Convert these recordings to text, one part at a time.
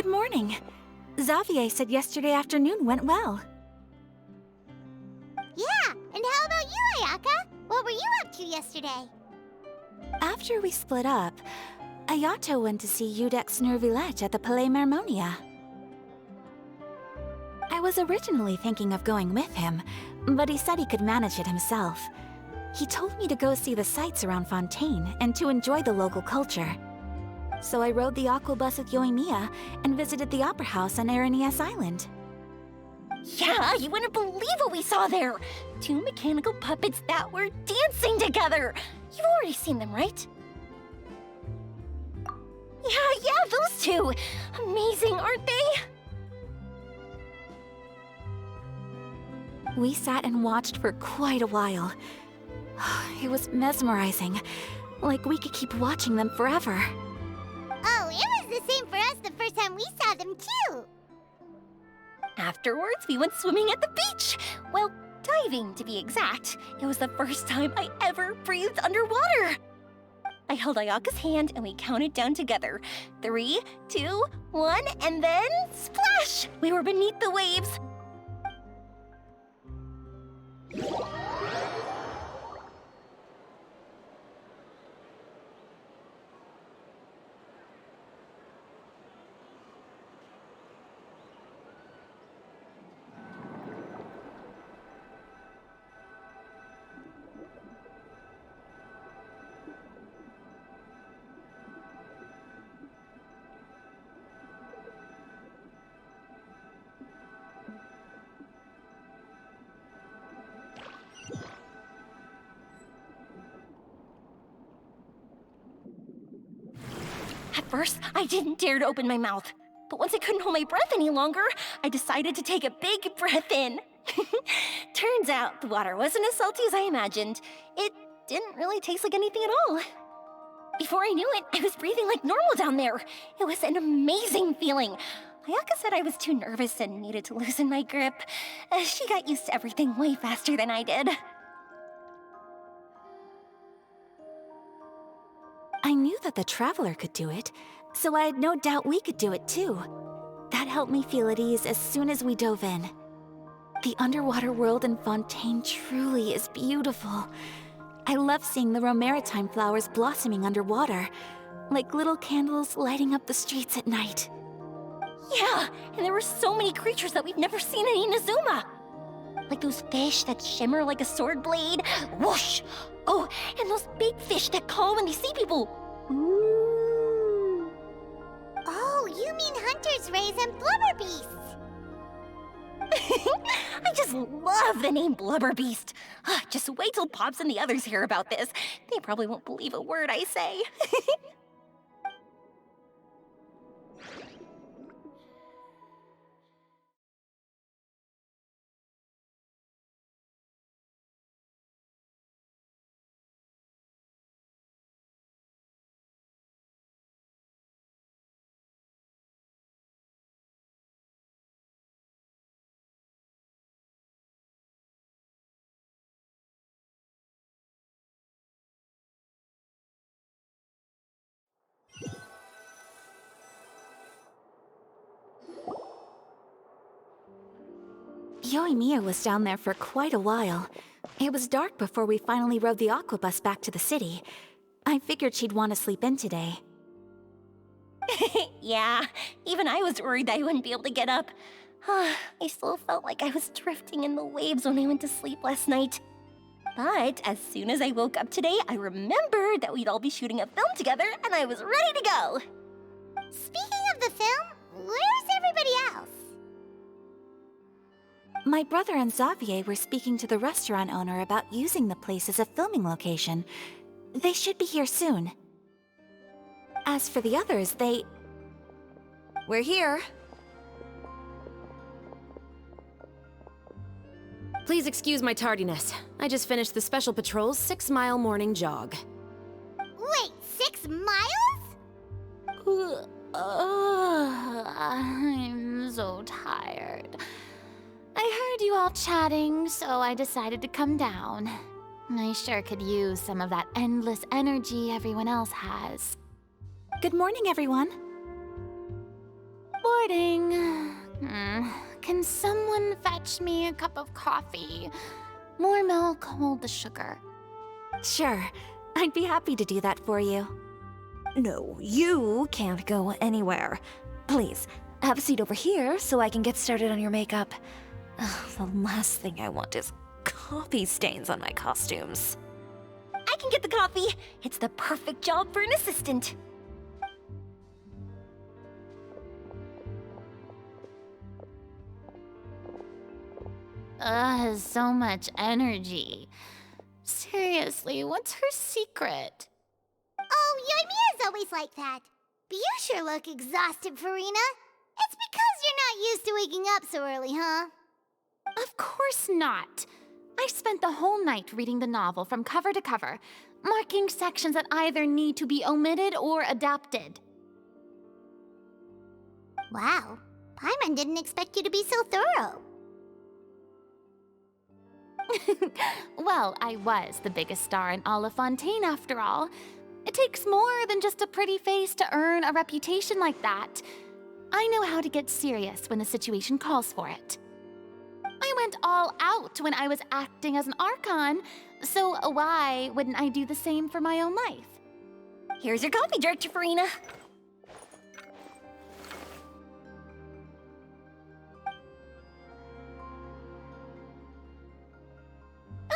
Good morning. Xavier said yesterday afternoon went well. Yeah, and how about you, Ayaka? What were you up to yesterday? After we split up, Ayato went to see Udex Nervillette at the Palais Mermonia. I was originally thinking of going with him, but he said he could manage it himself. He told me to go see the sights around Fontaine and to enjoy the local culture. So I rode the aquabus with Yoimiya and visited the Opera House on Aranias Island. Yeah, you wouldn't believe what we saw there! 2 mechanical puppets that were dancing together! You've already seen them, right? Yeah, those two! Amazing, aren't they? We sat and watched for quite a while. It was mesmerizing, like we could keep watching them forever. Oh, it was the same for us the first time we saw them, too! Afterwards, we went swimming at the beach! Well, diving, to be exact. It was the first time I ever breathed underwater! I held Ayaka's hand and we counted down together. 3, 2, 1, and then splash! We were beneath the waves. At first, I didn't dare to open my mouth. But once I couldn't hold my breath any longer, I decided to take a big breath in. Turns out the water wasn't as salty as I imagined. It didn't really taste like anything at all. Before I knew it, I was breathing like normal down there. It was an amazing feeling. Ayaka said I was too nervous and needed to loosen my grip. She got used to everything way faster than I did. I knew that the Traveler could do it, so I had no doubt we could do it too. That helped me feel at ease as soon as we dove in. The underwater world in Fontaine truly is beautiful. I love seeing the romaritime flowers blossoming underwater, like little candles lighting up the streets at night. Yeah, and there were so many creatures that we've never seen in Inazuma. Like those fish that shimmer like a sword blade. Whoosh! Oh, and those big fish that call when they see people. Ooh. Oh, you mean Hunter's Rays and Blubber Beasts! I just love the name Blubber Beast. Just wait till Pops and the others hear about this. They probably won't believe a word I say. Yoimiya was down there for quite a while. It was dark before we finally rode the aquabus back to the city. I figured she'd want to sleep in today. Yeah, even I was worried that I wouldn't be able to get up. I still felt like I was drifting in the waves when I went to sleep last night. But as soon as I woke up today, I remembered that we'd all be shooting a film together, and I was ready to go. Speaking of the film, where's everybody else? My brother and Xavier were speaking to the restaurant owner about using the place as a filming location. They should be here soon. As for the others, We're here. Please excuse my tardiness. I just finished the Special Patrol's 6-mile morning jog. Wait, 6 miles? I'm so tired. I heard you all chatting, so I decided to come down. I sure could use some of that endless energy everyone else has. Good morning, everyone. reporting. Can someone fetch me a cup of coffee? More milk, hold the sugar. Sure, I'd be happy to do that for you. No, you can't go anywhere. Please, have a seat over here so I can get started on your makeup. Ugh, the last thing I want is coffee stains on my costumes. I can get the coffee. It's the perfect job for an assistant. So much energy. Seriously, what's her secret? Oh, Yoimiya's always like that. But you sure look exhausted, Farina. It's because you're not used to waking up so early, huh? Of course not. I spent the whole night reading the novel from cover to cover, marking sections that either need to be omitted or adapted. Wow, Paimon didn't expect you to be so thorough. Well, I was the biggest star in all of Fontaine after all. It takes more than just a pretty face to earn a reputation like that. I know how to get serious when the situation calls for it. I went all out when I was acting as an Archon, so why wouldn't I do the same for my own life? Here's your coffee, Director Farina.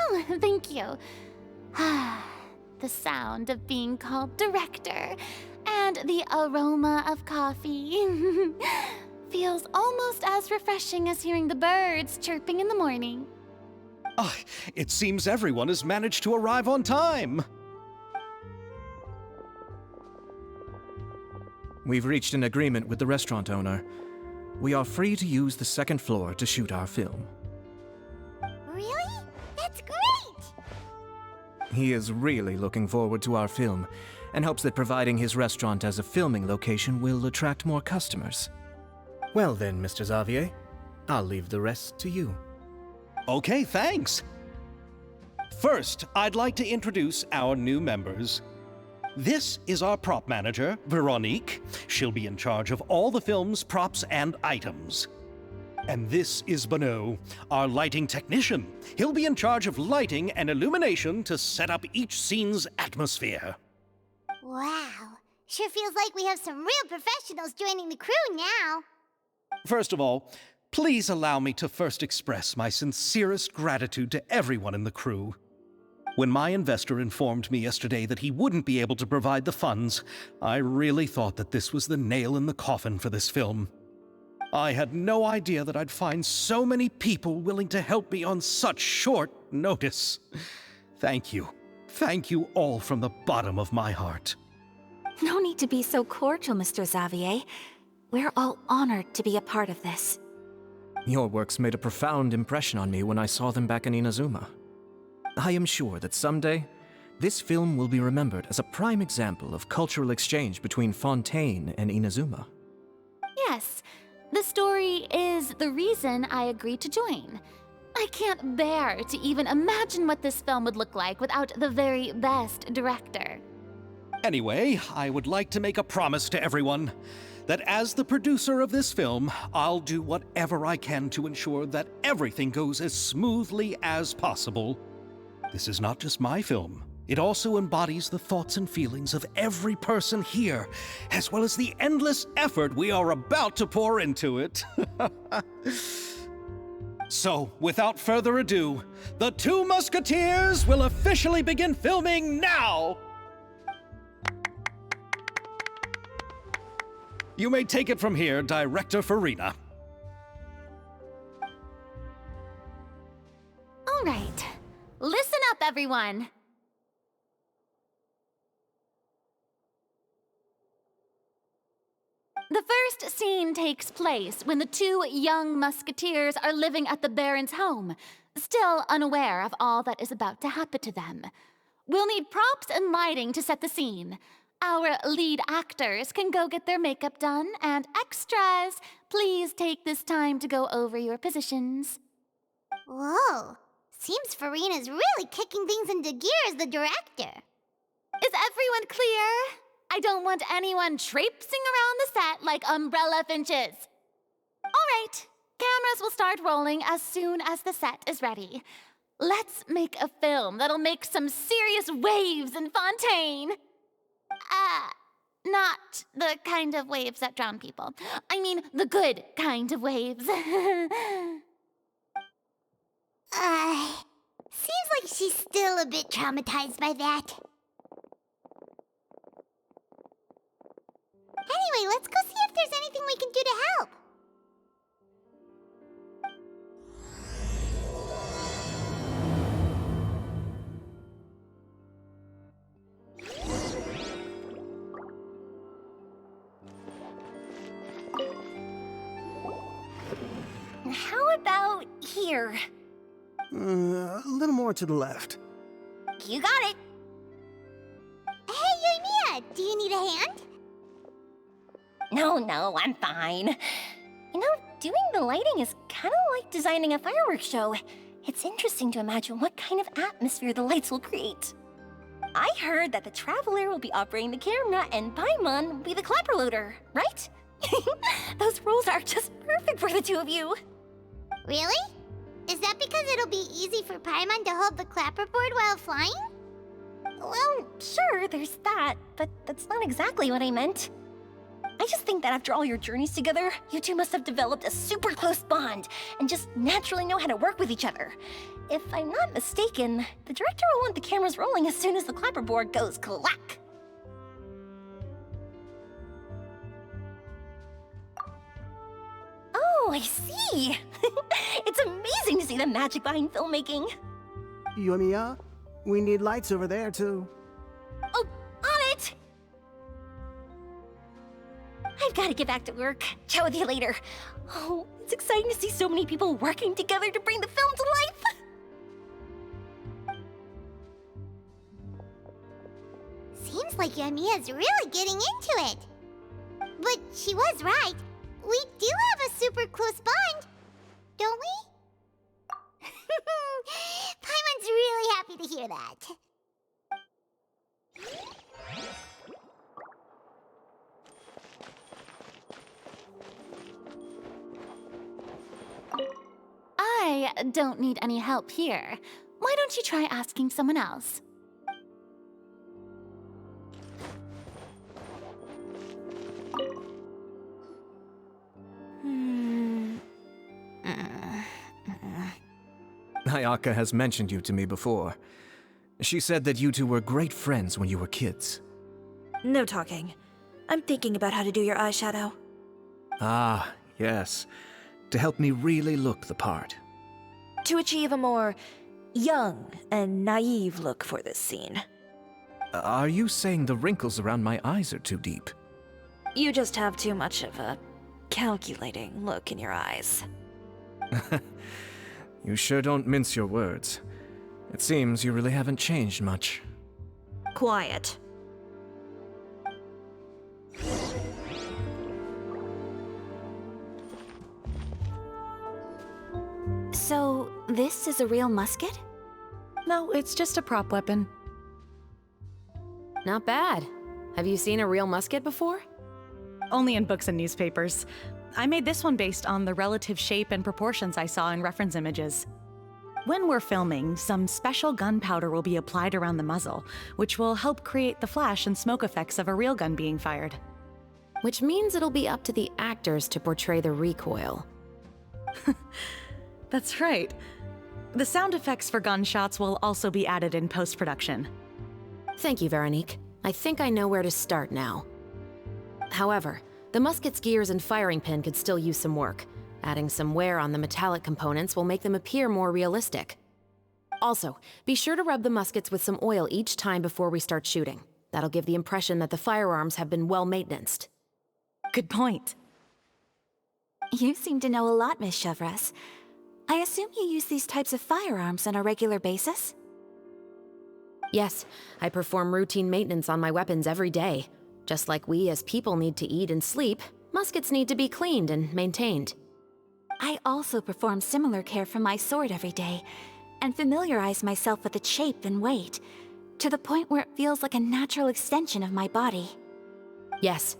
Oh, thank you. The sound of being called director and the aroma of coffee feels almost as refreshing as hearing the birds chirping in the morning. Ah, it seems everyone has managed to arrive on time. We've reached an agreement with the restaurant owner. We are free to use the second floor to shoot our film. Really? That's great! He is really looking forward to our film and hopes that providing his restaurant as a filming location will attract more customers. Well then, Mr. Xavier, I'll leave the rest to you. Okay, thanks. First, I'd like to introduce our new members. This is our prop manager, Veronique. She'll be in charge of all the film's props and items. And this is Bonneau, our lighting technician. He'll be in charge of lighting and illumination to set up each scene's atmosphere. Wow, sure feels like we have some real professionals joining the crew now. First of all, please allow me to first express my sincerest gratitude to everyone in the crew. When my investor informed me yesterday that he wouldn't be able to provide the funds, I really thought that this was the nail in the coffin for this film. I had no idea that I'd find so many people willing to help me on such short notice. Thank you. Thank you all from the bottom of my heart. No need to be so cordial, Mr. Xavier. We're all honored to be a part of this. Your works made a profound impression on me when I saw them back in Inazuma. I am sure that someday, this film will be remembered as a prime example of cultural exchange between Fontaine and Inazuma. Yes, the story is the reason I agreed to join. I can't bear to even imagine what this film would look like without the very best director. Anyway, I would like to make a promise to everyone that as the producer of this film, I'll do whatever I can to ensure that everything goes as smoothly as possible. This is not just my film. It also embodies the thoughts and feelings of every person here, as well as the endless effort we are about to pour into it. So, without further ado, the Two Musketeers will officially begin filming now! You may take it from here, Director Farina. All right, listen up, everyone. The first scene takes place when the two young musketeers are living at the Baron's home, still unaware of all that is about to happen to them. We'll need props and lighting to set the scene. Our lead actors can go get their makeup done, and extras, please take this time to go over your positions. Whoa, seems Farina's really kicking things into gear as the director. Is everyone clear? I don't want anyone traipsing around the set like umbrella finches. All right, cameras will start rolling as soon as the set is ready. Let's make a film that'll make some serious waves in Fontaine. Not the kind of waves that drown people. I mean, the good kind of waves. Seems like she's still a bit traumatized by that. Anyway, let's go see if there's anything we can do to help. How about here? A little more to the left. You got it. Hey, Yoimiya, do you need a hand? No, I'm fine. You know, doing the lighting is kind of like designing a fireworks show. It's interesting to imagine what kind of atmosphere the lights will create. I heard that the Traveler will be operating the camera and Paimon will be the clapper loader, right? Those roles are just perfect for the two of you. Really? Is that because it'll be easy for Paimon to hold the clapperboard while flying? Well, sure, there's that, but that's not exactly what I meant. I just think that after all your journeys together, you two must have developed a super close bond and just naturally know how to work with each other. If I'm not mistaken, the director will want the cameras rolling as soon as the clapperboard goes clack. Oh, I see. It's amazing to see the magic behind filmmaking. Yoimiya, we need lights over there, too. Oh, on it! I've got to get back to work. Chat with you later. Oh, it's exciting to see so many people working together to bring the film to life. Seems like Yoimiya's really getting into it. But she was right. We do have a super close bond, don't we? Paimon's really happy to hear that. I don't need any help here. Why don't you try asking someone else? Ayaka has mentioned you to me before. She said that you two were great friends when you were kids. No talking. I'm thinking about how to do your eyeshadow. Ah, yes. To help me really look the part. To achieve a more young and naive look for this scene. Are you saying the wrinkles around my eyes are too deep? You just have too much of a calculating look in your eyes. You sure don't mince your words. It seems you really haven't changed much. Quiet. So, this is a real musket? No, it's just a prop weapon. Not bad. Have you seen a real musket before? Only in books and newspapers. I made this one based on the relative shape and proportions I saw in reference images. When we're filming, some special gunpowder will be applied around the muzzle, which will help create the flash and smoke effects of a real gun being fired. Which means it'll be up to the actors to portray the recoil. That's right. The sound effects for gunshots will also be added in post-production. Thank you, Veronique. I think I know where to start now. However, the musket's gears and firing pin could still use some work. Adding some wear on the metallic components will make them appear more realistic. Also, be sure to rub the muskets with some oil each time before we start shooting. That'll give the impression that the firearms have been well maintained. Good point. You seem to know a lot, Miss Chevres. I assume you use these types of firearms on a regular basis? Yes, I perform routine maintenance on my weapons every day. Just like we as people need to eat and sleep, muskets need to be cleaned and maintained. I also perform similar care for my sword every day, and familiarize myself with its shape and weight, to the point where it feels like a natural extension of my body. Yes.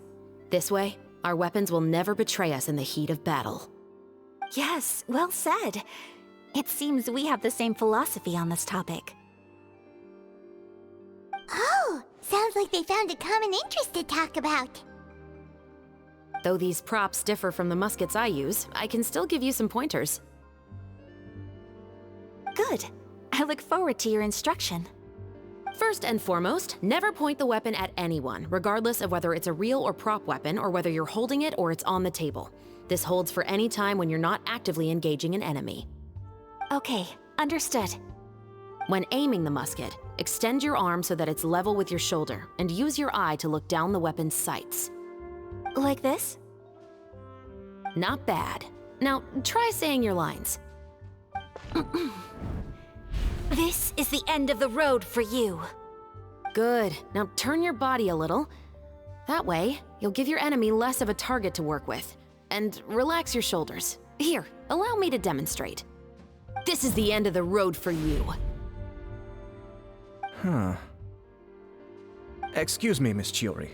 This way, our weapons will never betray us in the heat of battle. Yes, well said. It seems we have the same philosophy on this topic. Oh, sounds like they found a common interest to talk about. Though these props differ from the muskets I use, I can still give you some pointers. Good. I look forward to your instruction. First and foremost, never point the weapon at anyone, regardless of whether it's a real or prop weapon or whether you're holding it or it's on the table. This holds for any time when you're not actively engaging an enemy. Okay, understood. When aiming the musket, extend your arm so that it's level with your shoulder and use your eye to look down the weapon's sights. Like this? Not bad. Now, try saying your lines. This is the end of the road for you. Good. Now turn your body a little. That way, you'll give your enemy less of a target to work with. And relax your shoulders. Here, allow me to demonstrate. This is the end of the road for you. Huh. Excuse me, Miss Chiori.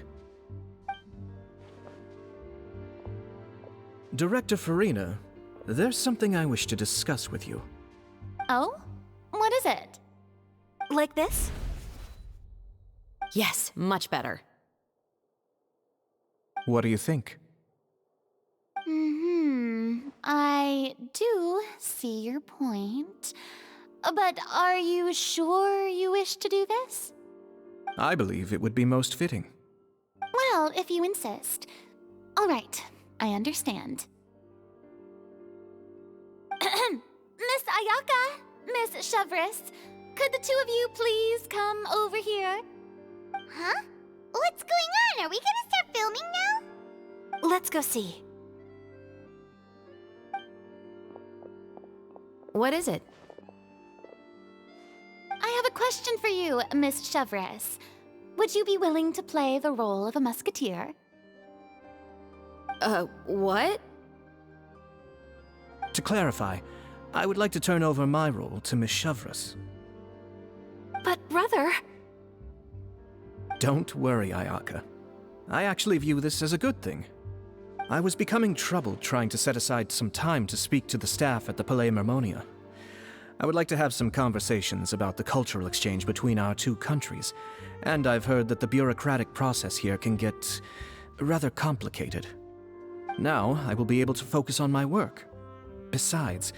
Director Farina, there's something I wish to discuss with you. Oh? What is it? Like this? Yes, much better. What do you think? I do see your point. But are you sure you wish to do this? I believe it would be most fitting. Well, if you insist. All right, I understand. Miss Ayaka, Miss Chevres, could the two of you please come over here? Huh? What's going on? Are we gonna start filming now? Let's go see. What is it? I have a question for you, Miss Chevres. Would you be willing to play the role of a musketeer? What? To clarify, I would like to turn over my role to Miss Chevres. But brother... Don't worry, Ayaka. I actually view this as a good thing. I was becoming troubled trying to set aside some time to speak to the staff at the Palais Mermonia. I would like to have some conversations about the cultural exchange between our two countries, and I've heard that the bureaucratic process here can get rather complicated. Now, I will be able to focus on my work. Besides,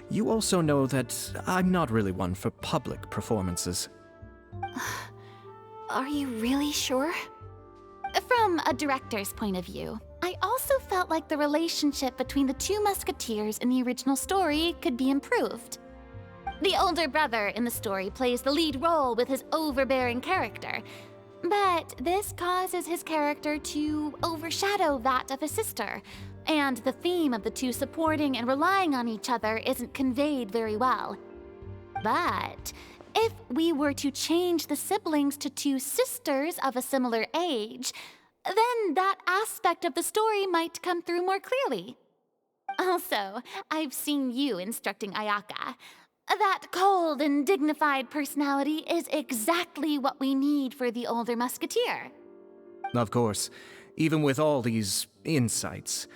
you also know that I'm not really one for public performances. Are you really sure? From a director's point of view, I also felt like the relationship between the two musketeers in the original story could be improved. The older brother in the story plays the lead role with his overbearing character, but this causes his character to overshadow that of his sister, and the theme of the two supporting and relying on each other isn't conveyed very well. But if we were to change the siblings to two sisters of a similar age, then that aspect of the story might come through more clearly. Also, I've seen you instructing Ayaka. That cold and dignified personality is exactly what we need for the older musketeer. Of course, even with all these insights,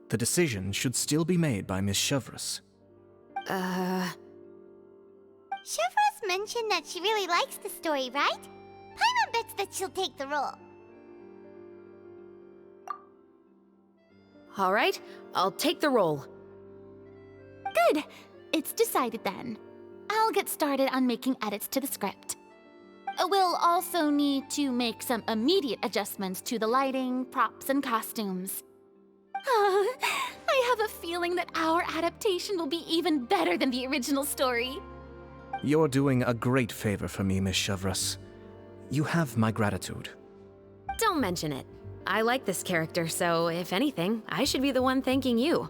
the decision should still be made by Miss Chevres. Chevres mentioned that she really likes the story, right? Paimon bets that she'll take the role. All right, I'll take the role. Good. It's decided then. I'll get started on making edits to the script. We'll also need to make some immediate adjustments to the lighting, props, and costumes. I have a feeling that our adaptation will be even better than the original story. You're doing a great favor for me, Miss Chevres. You have my gratitude. Don't mention it. I like this character, so if anything, I should be the one thanking you.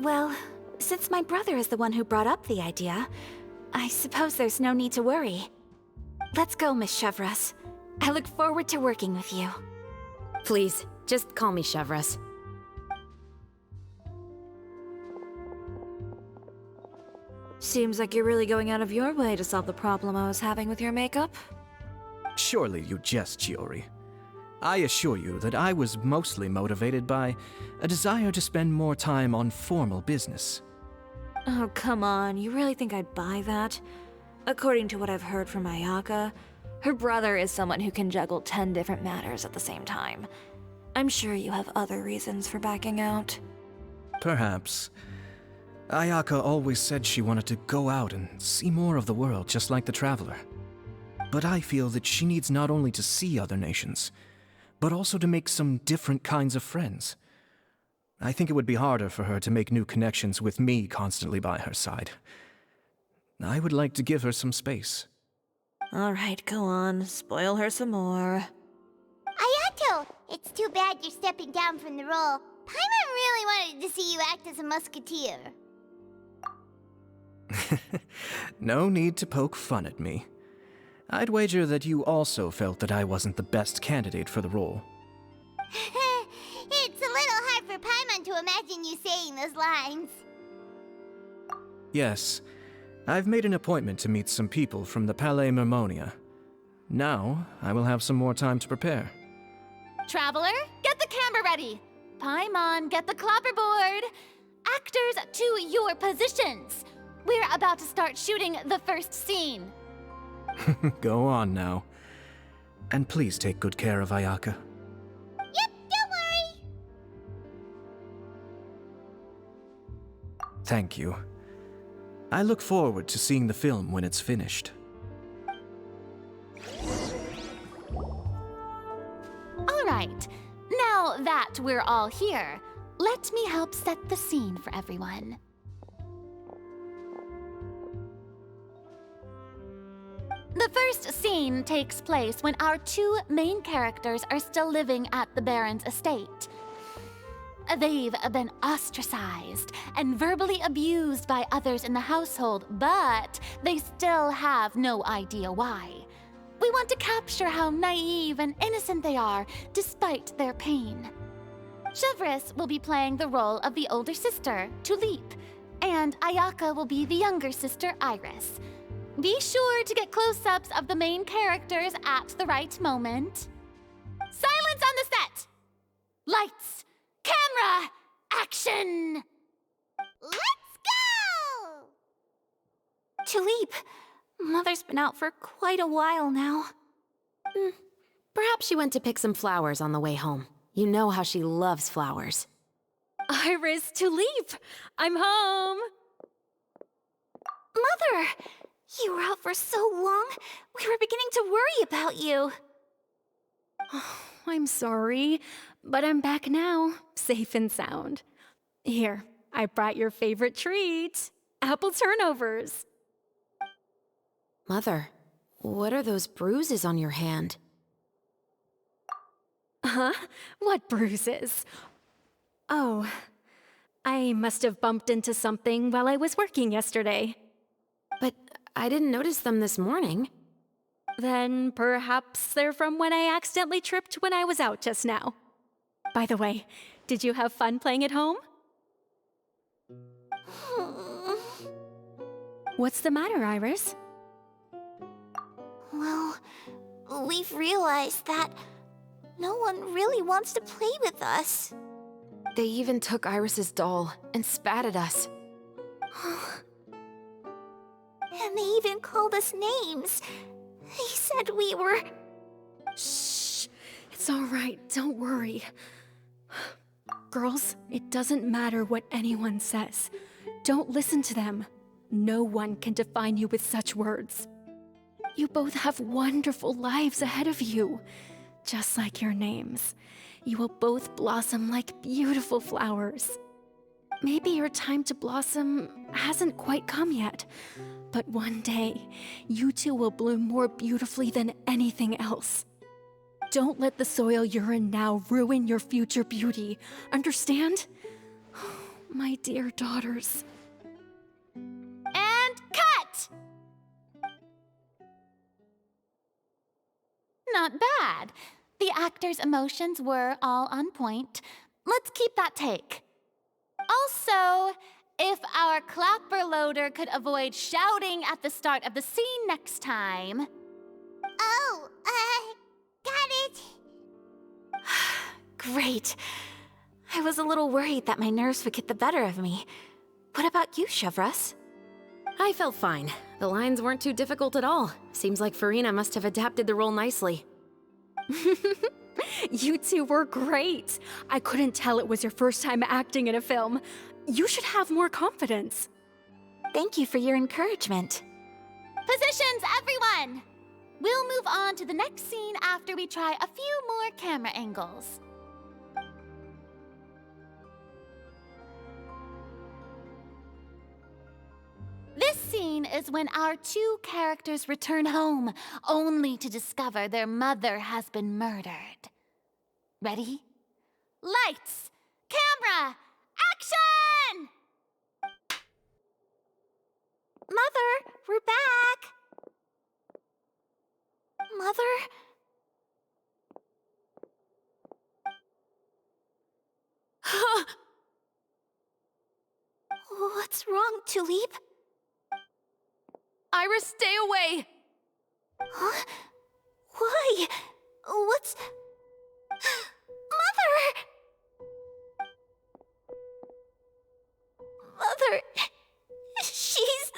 Well, since my brother is the one who brought up the idea, I suppose there's no need to worry. Let's go, Miss Chevres. I look forward to working with you. Please, just call me Chevres. Seems like you're really going out of your way to solve the problem I was having with your makeup. Surely you jest, Chiori. I assure you that I was mostly motivated by a desire to spend more time on formal business. Oh, come on. You really think I'd buy that? According to what I've heard from Ayaka, her brother is someone who can juggle 10 different matters at the same time. I'm sure you have other reasons for backing out. Perhaps. Ayaka always said she wanted to go out and see more of the world, just like the Traveler. But I feel that she needs not only to see other nations, but also to make some different kinds of friends. I think it would be harder for her to make new connections with me constantly by her side. I would like to give her some space. Alright, go on. Spoil her some more. Ayato, it's too bad you're stepping down from the role. Paimon really wanted to see you act as a musketeer. No need to poke fun at me. I'd wager that you also felt that I wasn't the best candidate for the role. It's a little hard for Paimon to imagine you saying those lines. Yes, I've made an appointment to meet some people from the Palais Mermonia. Now, I will have some more time to prepare. Traveler, get the camera ready. Paimon, get the clapperboard. Actors, to your positions. We're about to start shooting the first scene. Go on now. And please take good care of Ayaka. Yep, don't worry. Thank you. I look forward to seeing the film when it's finished. All right, now that we're all here, let me help set the scene for everyone. The first scene takes place when our two main characters are still living at the Baron's estate. They've been ostracized and verbally abused by others in the household, but they still have no idea why. We want to capture how naive and innocent they are, despite their pain. Chevris will be playing the role of the older sister, Tulip, and Ayaka will be the younger sister, Iris. Be sure to get close-ups of the main characters at the right moment. Silence on the set! Lights! Camera! Action! Let's go! Tulip, Mother's been out for quite a while now. Perhaps she went to pick some flowers on the way home. You know how she loves flowers. Iris, Tulip, I'm home. Mother! You were out for so long, we were beginning to worry about you. I'm sorry, but I'm back now, safe and sound. Here, I brought your favorite treat, apple turnovers. Mother, what are those bruises on your hand? Huh? What bruises? Oh, I must have bumped into something while I was working yesterday. But I didn't notice them this morning. Then perhaps they're from when I accidentally tripped when I was out just now. By the way, did you have fun playing at home? What's the matter, Iris? Well, we've realized that no one really wants to play with us. They even took Iris's doll and spat at us. And they even called us names. They said we were... Shh. It's all right. Don't worry. Girls, it doesn't matter what anyone says. Don't listen to them. No one can define you with such words. You both have wonderful lives ahead of you. Just like your names. You will both blossom like beautiful flowers. Maybe your time to blossom hasn't quite come yet, but one day, you two will bloom more beautifully than anything else. Don't let the soil you're in now ruin your future beauty. Understand? My dear daughters. And cut! Not bad. The actors' emotions were all on point. Let's keep that take. Also, if our clapper loader could avoid shouting at the start of the scene next time. Oh, got it. Great. I was a little worried that my nerves would get the better of me. What about you, Chevros? I felt fine. The lines weren't too difficult at all. Seems like Farina must have adapted the role nicely. You two were great. I couldn't tell it was your first time acting in a film. You should have more confidence. Thank you for your encouragement. Positions, everyone! We'll move on to the next scene after we try a few more camera angles. This scene is when our two characters return home, only to discover their mother has been murdered. Ready? Lights! Camera! Action! Mother, we're back! Mother? What's wrong, Tulip? Iris, stay away! Huh? Why? What's... Mother! Mother... She's...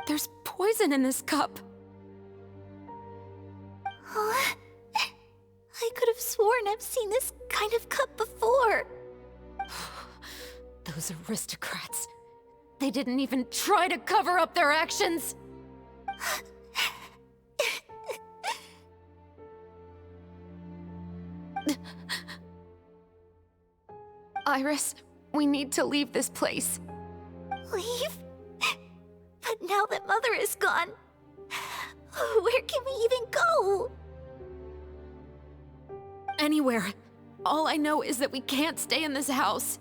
There's poison in this cup. Huh? I could have sworn I've seen this kind of cup before. Those aristocrats. They didn't even try to cover up their actions. Iris, we need to leave this place. Leave? But now that Mother is gone, where can we even go? Anywhere. All I know is that we can't stay in this house.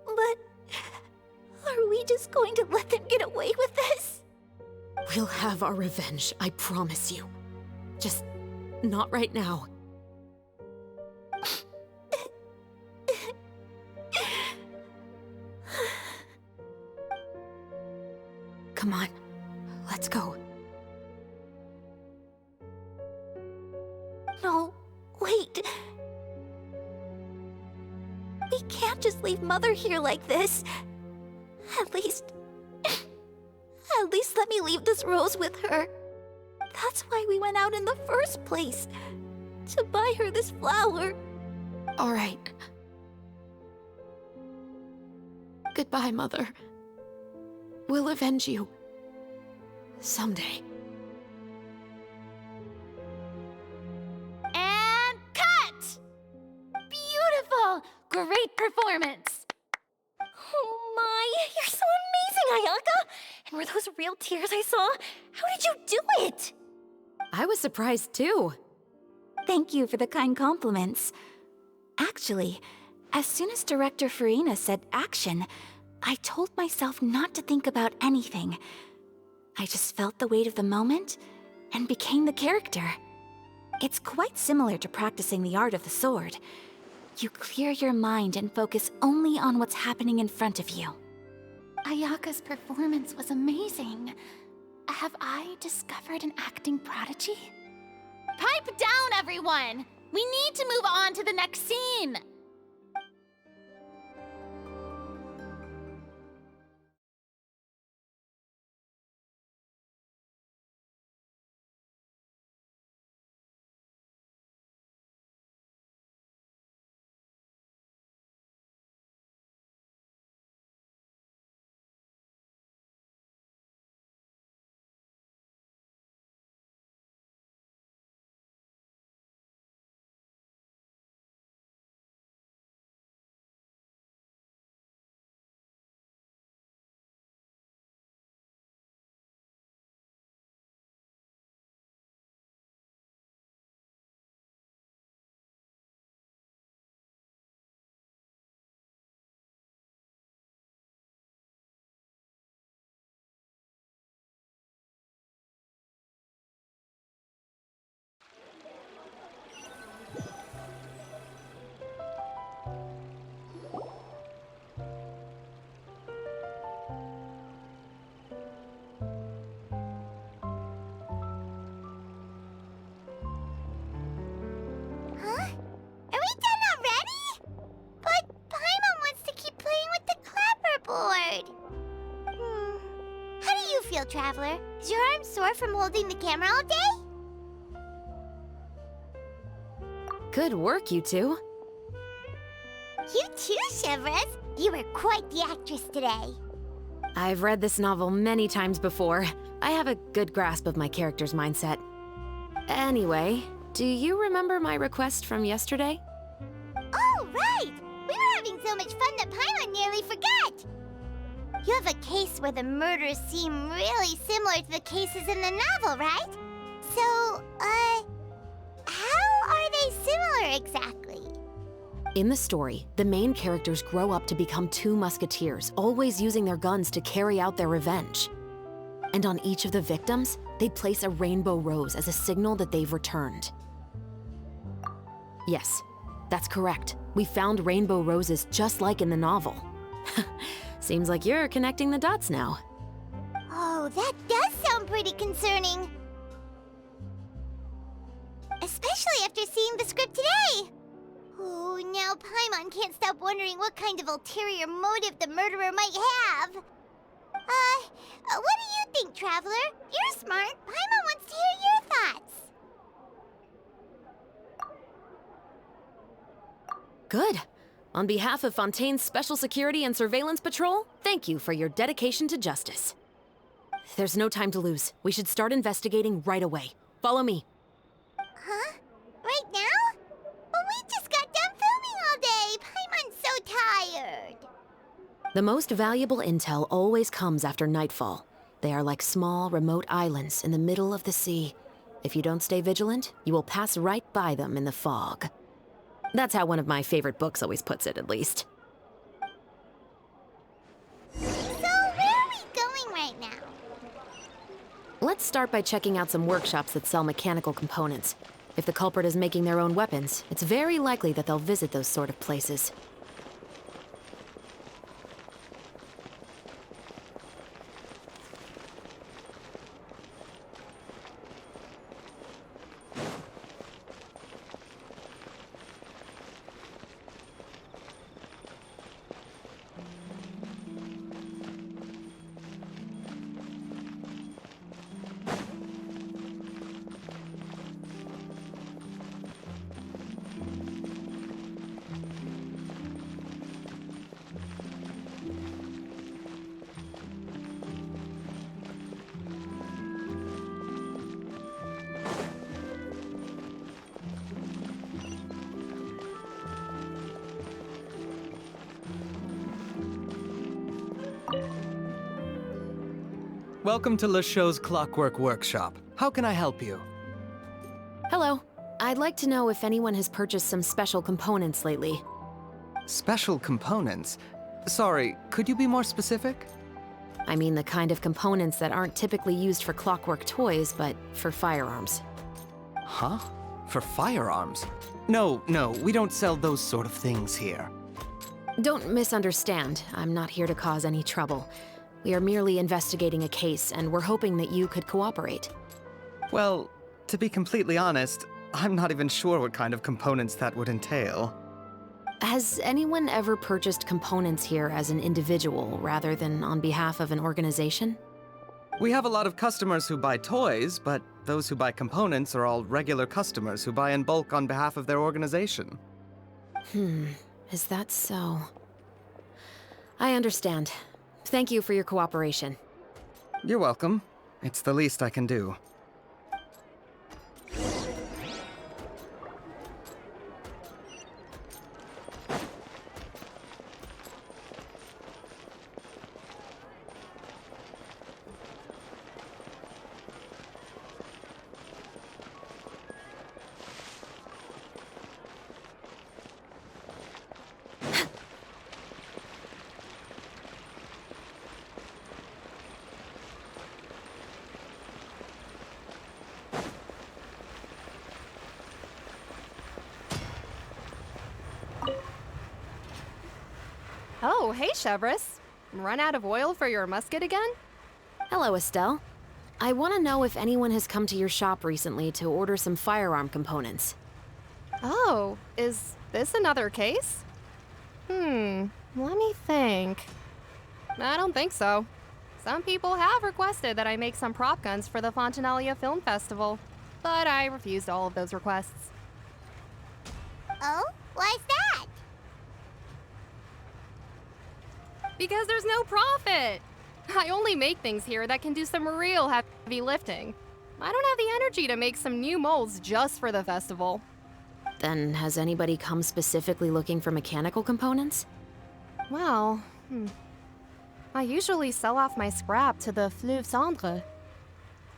But are we just going to let them get away with this? We'll have our revenge, I promise you. Just not right now. Come on, let's go. No, wait. We can't just leave Mother here like this. At least let me leave this rose with her. That's why we went out in the first place. To buy her this flower. All right. Goodbye, Mother. We'll avenge you. Someday. And cut! Beautiful! Great performance! Oh my, you're so amazing, Ayaka! And were those real tears I saw? How did you do it? I was surprised too. Thank you for the kind compliments. Actually, as soon as Director Farina said action, I told myself not to think about anything. I just felt the weight of the moment and became the character. It's quite similar to practicing the art of the sword. You clear your mind and focus only on what's happening in front of you. Ayaka's performance was amazing. Have I discovered an acting prodigy? Pipe down, everyone! We need to move on to the next scene! Traveler. Is your arm sore from holding the camera all day? Good work, you two. You too, Chevres. You were quite the actress today. I've read this novel many times before. I have a good grasp of my character's mindset. Anyway, do you remember my request from yesterday? Oh, right! We were having so much fun that Paimon nearly forgot! You have a case where the murders seem really similar to the cases in the novel, right? So, how are they similar exactly? In the story, the main characters grow up to become two musketeers, always using their guns to carry out their revenge. And on each of the victims, they place a rainbow rose as a signal that they've returned. Yes, that's correct. We found rainbow roses just like in the novel. Seems like you're connecting the dots now. Oh, that does sound pretty concerning. Especially after seeing the script today. Oh, now Paimon can't stop wondering what kind of ulterior motive the murderer might have. What do you think, Traveler? You're smart. Paimon wants to hear your thoughts. Good. On behalf of Fontaine's Special Security and Surveillance Patrol, thank you for your dedication to justice. There's no time to lose. We should start investigating right away. Follow me. Huh? Right now? But we just got done filming all day. Paimon's so tired. The most valuable intel always comes after nightfall. They are like small, remote islands in the middle of the sea. If you don't stay vigilant, you will pass right by them in the fog. That's how one of my favorite books always puts it, at least. So, where are we going right now? Let's start by checking out some workshops that sell mechanical components. If the culprit is making their own weapons, it's very likely that they'll visit those sort of places. Welcome to LeChaux's Clockwork Workshop. How can I help you? Hello. I'd like to know if anyone has purchased some special components lately. Special components? Sorry, could you be more specific? I mean the kind of components that aren't typically used for clockwork toys, but for firearms. Huh? For firearms? No, we don't sell those sort of things here. Don't misunderstand. I'm not here to cause any trouble. We are merely investigating a case, and we're hoping that you could cooperate. Well, to be completely honest, I'm not even sure what kind of components that would entail. Has anyone ever purchased components here as an individual rather than on behalf of an organization? We have a lot of customers who buy toys, but those who buy components are all regular customers who buy in bulk on behalf of their organization. Is that so? I understand. Thank you for your cooperation. You're welcome. It's the least I can do. Oh, hey, Chevres. Run out of oil for your musket again? Hello, Estelle. I want to know if anyone has come to your shop recently to order some firearm components. Oh, is this another case? Let me think. I don't think so. Some people have requested that I make some prop guns for the Fontanalia Film Festival, but I refused all of those requests. Oh? Why's that? Because there's no profit! I only make things here that can do some real heavy lifting. I don't have the energy to make some new molds just for the festival. Then has anybody come specifically looking for mechanical components? Well, I usually sell off my scrap to the Fleuve Cendre.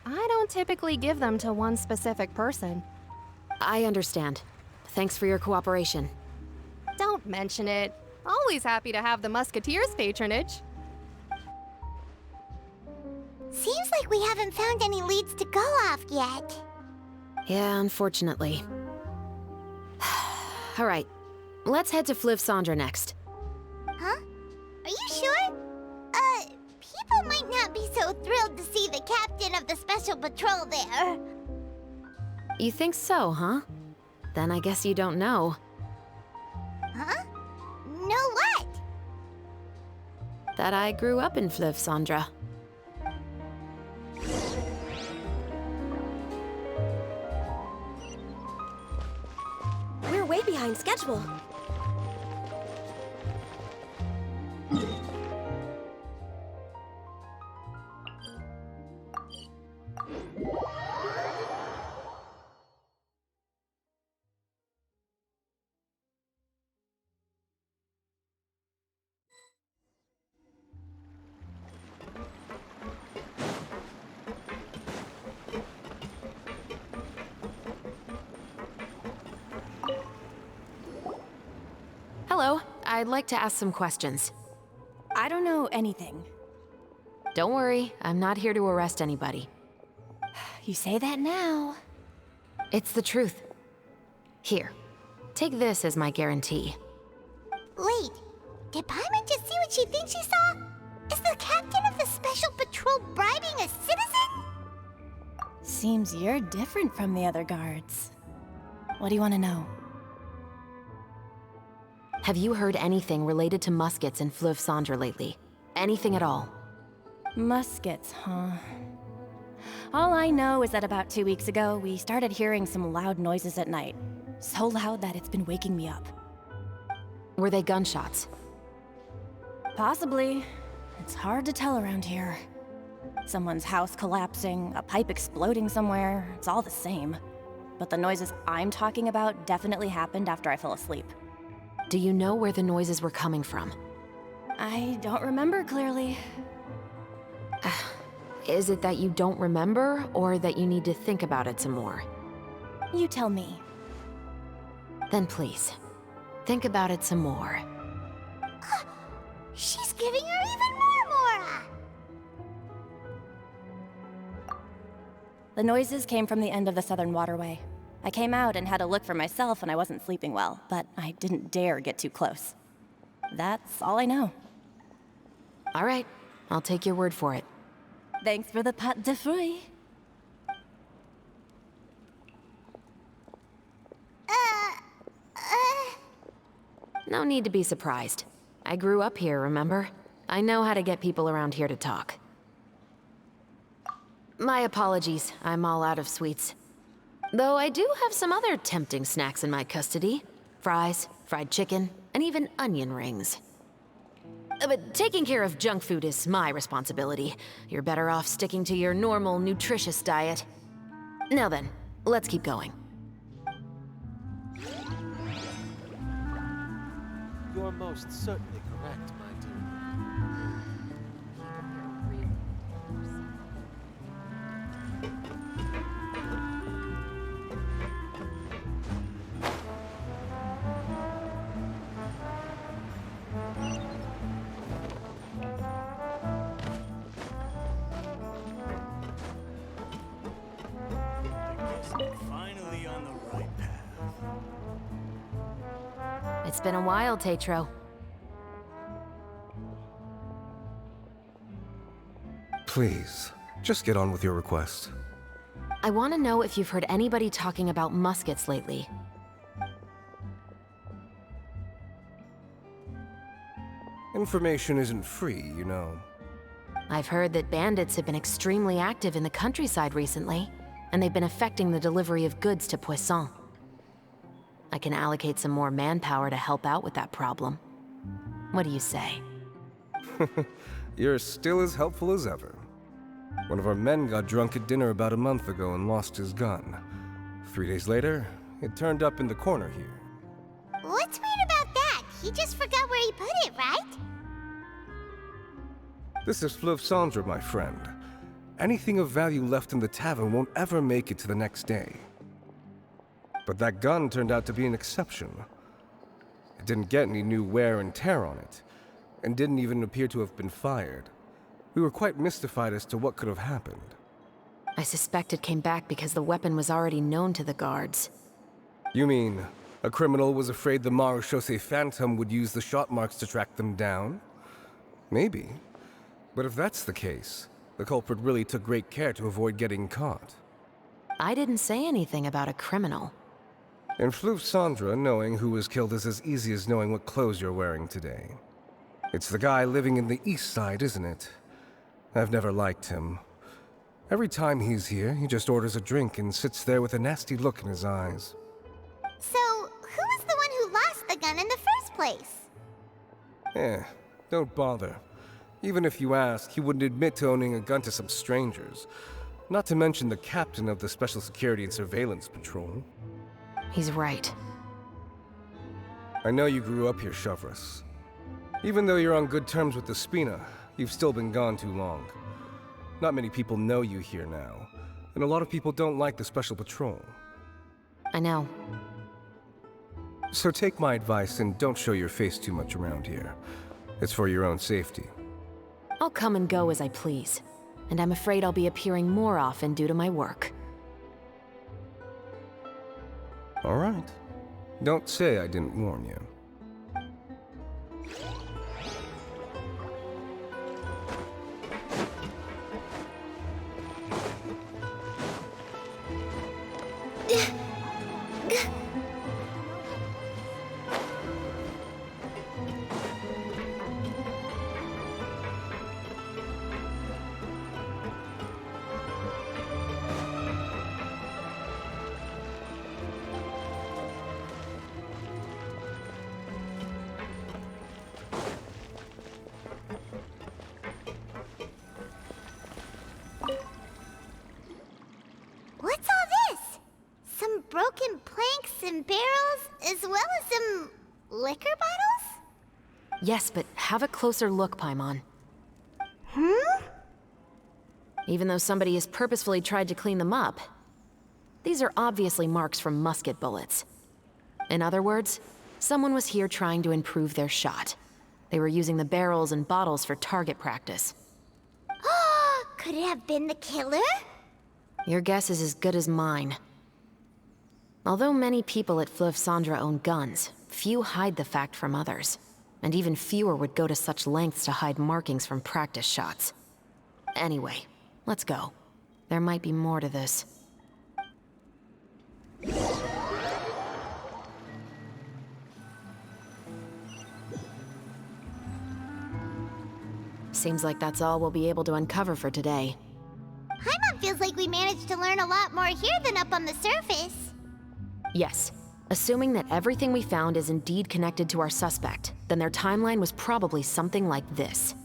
I don't typically give them to one specific person. I understand. Thanks for your cooperation. Don't mention it. Always happy to have the Musketeers' patronage. Seems like we haven't found any leads to go off yet. Yeah, unfortunately. All right, let's head to Fleuve Cendre next. Huh? Are you sure? People might not be so thrilled to see the captain of the special patrol there. You think so, huh? Then I guess you don't know. Huh? Know what? That I grew up in Fleuve Cendre. We're way behind schedule. Hello, I'd like to ask some questions. I don't know anything. Don't worry, I'm not here to arrest anybody. You say that now. It's the truth. Here, take this as my guarantee. Wait, did Paimon just see what she thinks she saw? Is the captain of the special patrol bribing a citizen? Seems you're different from the other guards. What do you want to know? Have you heard anything related to muskets in Fleuve Cendre lately? Anything at all? Muskets, huh? All I know is that about 2 weeks ago, we started hearing some loud noises at night. So loud that it's been waking me up. Were they gunshots? Possibly. It's hard to tell around here. Someone's house collapsing, a pipe exploding somewhere, it's all the same. But the noises I'm talking about definitely happened after I fell asleep. Do you know where the noises were coming from? I don't remember clearly. Is it that you don't remember, or that you need to think about it some more? You tell me. Then please, think about it some more. She's giving her even more Mora! The noises came from the end of the Southern Waterway. I came out and had a look for myself when I wasn't sleeping well, but I didn't dare get too close. That's all I know. All right, I'll take your word for it. Thanks for the pâte de fruits. No need to be surprised. I grew up here, remember? I know how to get people around here to talk. My apologies, I'm all out of sweets. Though I do have some other tempting snacks in my custody. Fries, fried chicken, and even onion rings. But taking care of junk food is my responsibility. You're better off sticking to your normal, nutritious diet. Now then, let's keep going. You're most certainly correct, my dear. Finally on the right path. It's been a while, Tetro. Please, just get on with your request. I want to know if you've heard anybody talking about muskets lately. Information isn't free, you know. I've heard that bandits have been extremely active in the countryside recently, and they've been affecting the delivery of goods to Poisson. I can allocate some more manpower to help out with that problem. What do you say? You're still as helpful as ever. One of our men got drunk at dinner about a month ago and lost his gun. 3 days later, it turned up in the corner here. What's weird about that? He just forgot where he put it, right? This is Fleuve Cendre, my friend. Anything of value left in the tavern won't ever make it to the next day. But that gun turned out to be an exception. It didn't get any new wear and tear on it, and didn't even appear to have been fired. We were quite mystified as to what could have happened. I suspect it came back because the weapon was already known to the guards. You mean, a criminal was afraid the Marechaussee Phantom would use the shot marks to track them down? Maybe. But if that's the case, the culprit really took great care to avoid getting caught. I didn't say anything about a criminal. In Fleuve Cendre, knowing who was killed is as easy as knowing what clothes you're wearing today. It's the guy living in the East Side, isn't it? I've never liked him. Every time he's here, he just orders a drink and sits there with a nasty look in his eyes. So, who was the one who lost the gun in the first place? Don't bother. Even if you ask, he wouldn't admit to owning a gun to some strangers. Not to mention the captain of the Special Security and Surveillance Patrol. He's right. I know you grew up here, Chevres. Even though you're on good terms with the Spina, you've still been gone too long. Not many people know you here now, and a lot of people don't like the Special Patrol. I know. So take my advice and don't show your face too much around here. It's for your own safety. I'll come and go as I please, and I'm afraid I'll be appearing more often due to my work. All right. Don't say I didn't warn you. What's all this? Some broken planks and barrels, as well as some liquor bottles? Yes, but have a closer look, Paimon. Even though somebody has purposefully tried to clean them up, these are obviously marks from musket bullets. In other words, someone was here trying to improve their shot. They were using the barrels and bottles for target practice. Could it have been the killer? Your guess is as good as mine. Although many people at Fleuve Cendre own guns, few hide the fact from others. And even fewer would go to such lengths to hide markings from practice shots. Anyway, let's go. There might be more to this. Seems like that's all we'll be able to uncover for today. Paimon feels like we managed to learn a lot more here than up on the surface. Yes. Assuming that everything we found is indeed connected to our suspect, then their timeline was probably something like this.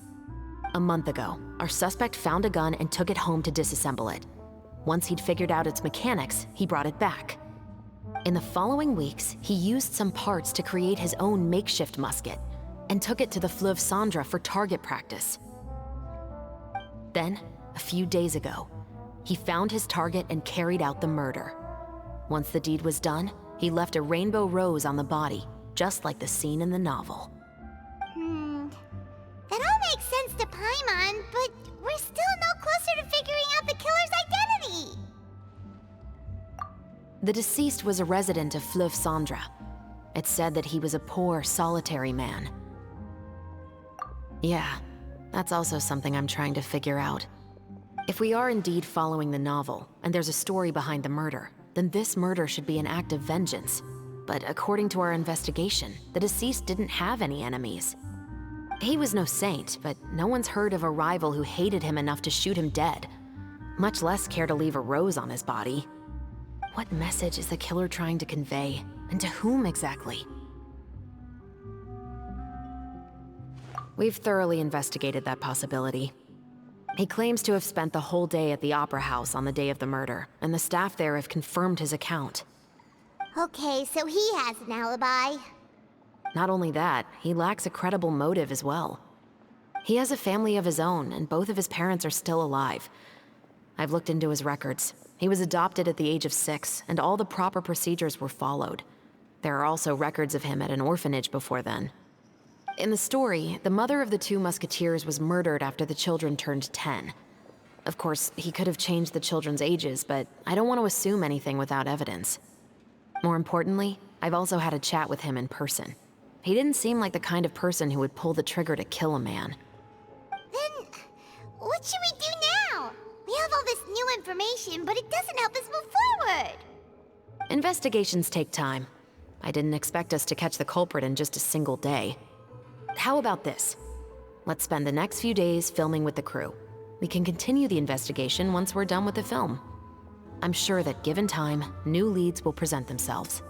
A month ago, our suspect found a gun and took it home to disassemble it. Once he'd figured out its mechanics, he brought it back. In the following weeks, he used some parts to create his own makeshift musket, and took it to the Fleuve Cendre for target practice. Then, a few days ago, he found his target and carried out the murder. Once the deed was done, he left a rainbow rose on the body, just like the scene in the novel. That all makes sense to Paimon, but we're still no closer to figuring out the killer's identity. The deceased was a resident of Fleuve Cendre. It's said that he was a poor, solitary man. Yeah, that's also something I'm trying to figure out. If we are indeed following the novel, and there's a story behind the murder, then this murder should be an act of vengeance. But according to our investigation, the deceased didn't have any enemies. He was no saint, but no one's heard of a rival who hated him enough to shoot him dead, much less care to leave a rose on his body. What message is the killer trying to convey, and to whom exactly? We've thoroughly investigated that possibility. He claims to have spent the whole day at the Opera House on the day of the murder, and the staff there have confirmed his account. Okay, so he has an alibi. Not only that, he lacks a credible motive as well. He has a family of his own, and both of his parents are still alive. I've looked into his records. He was adopted at the age of 6, and all the proper procedures were followed. There are also records of him at an orphanage before then. In the story, the mother of the 2 musketeers was murdered after the children turned 10. Of course, he could have changed the children's ages, but I don't want to assume anything without evidence. More importantly, I've also had a chat with him in person. He didn't seem like the kind of person who would pull the trigger to kill a man. Then, what should we do now? We have all this new information, but it doesn't help us move forward. Investigations take time. I didn't expect us to catch the culprit in just a single day. How about this? Let's spend the next few days filming with the crew. We can continue the investigation once we're done with the film. I'm sure that given time, new leads will present themselves.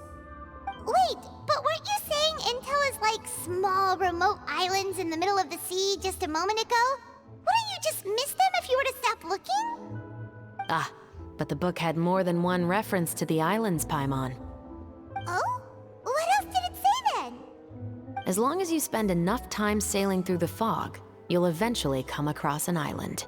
Wait, but weren't you saying Intel is like small, remote islands in the middle of the sea just a moment ago? Wouldn't you just miss them if you were to stop looking? Ah, but the book had more than one reference to the islands, Paimon. Oh? What else did it say then? As long as you spend enough time sailing through the fog, you'll eventually come across an island.